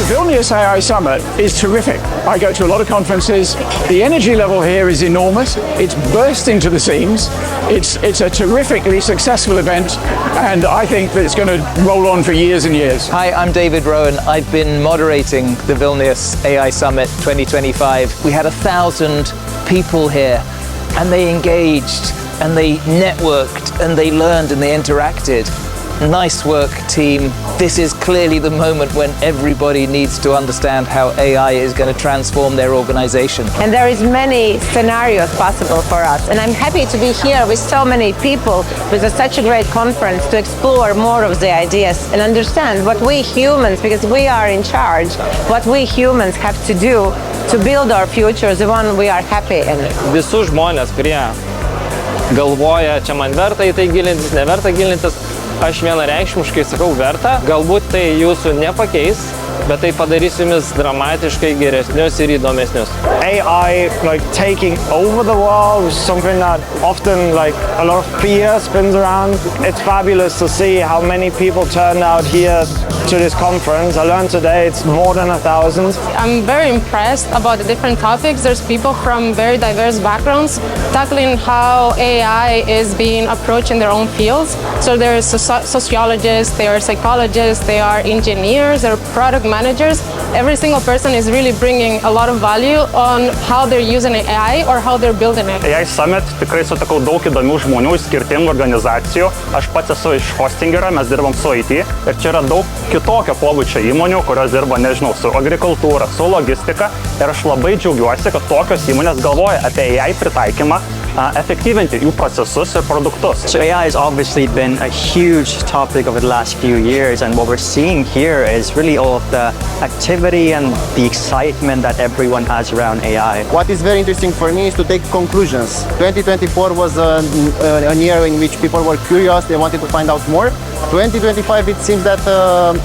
Vilnius AI Summit is terrific. I go to a lot of conferences. The energy level here is enormous. It's bursting to the seams. It's a terrifically successful event, and I think that it's going to roll on for years and years. Hi, I'm David Rowan. I've been moderating the Vilnius AI Summit 2025. We had 1,000 people here, and they engaged, and they networked, and they learned, and they interacted. Nice work, team. This is clearly the moment when everybody needs to understand how AI is going to transform their organization. And there is many scenarios possible for us. And I'm happy to be here with so many people with such a great conference to explore more of the ideas and understand what we humans, because we are in charge, what we humans have to do to build our future, the one we are happy in. Visus žmonės, kurie galvoja, čia man verta į tai gilintis, neverta gilintis, aš vienareikšmiškai sakau verta, galbūt tai jūsų nepakeis, bet tai padarys jumis dramatiškai geresnius ir įdomesnius. AI taking over the world is something that often a lot of fear spins around. It's fabulous to see how many people turned out here to this conference. I learned today it's more than 1,000. I'm very impressed about the different topics. There's people from very diverse backgrounds tackling how AI is being approached in their own fields. So there's sociologists, there are psychologists, there are engineers, there are product managers. Every single person is really bringing a lot of value on how they're using AI or how they're building it. AI Summit tikrai sutikau daug įdomių žmonių iš skirtingų organizacijų. Aš pats esu iš Hostingerio, mes dirbam su IT ir čia yra daug kitokio pobūdžio įmonių, kurios dirba, nežinau, su agrikultūra, su logistika, ir aš labai džiaugiuosi, kad tokios įmonės galvoja apie AI pritaikymą, efektyvinti jų procesus ir produktus. So AI has obviously been a huge topic over the last few years, and what we're seeing here is really all of the activity and the excitement that everyone has around AI. What is very interesting for me is to take conclusions. 2024 was a year in which people were curious, they wanted to find out more. 2025, it seems that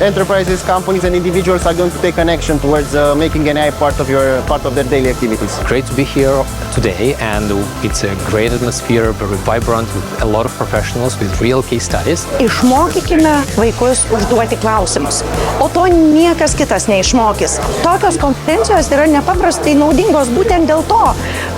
enterprises, companies and individuals are going to take an action towards making an AI part of their daily activities. Great to be here today, and it's a great atmosphere, very vibrant, with a lot of professionals, with real case studies. Išmokykime vaikus užduoti klausimus, o to niekas kitas neišmokys. Tokios konferencijos yra nepaprastai naudingos būtent dėl to,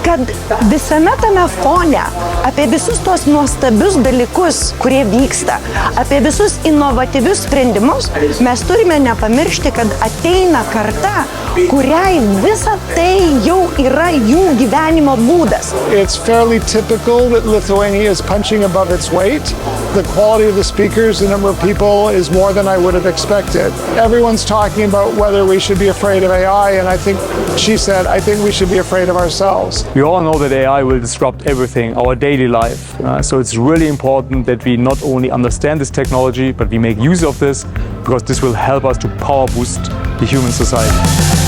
kad visame tame fone apie visus tos nuostabius dalykus, kurie vyksta, apie visus inovatyvius sprendimus, mes turime nepamiršti, kad ateina karta, kuriai visa tai jau yra jų gyvenimo būdas. It's fairly typical that Lithuania is punching above its weight. The quality of the speakers, the number of people is more than I would have expected. Everyone's talking about whether we should be afraid of AI, and I think we should be afraid of ourselves. We all know that AI will disrupt everything, our daily life. So it's really important that we not only understand this technology, but we make use of this, because this will help us to power boost the human society.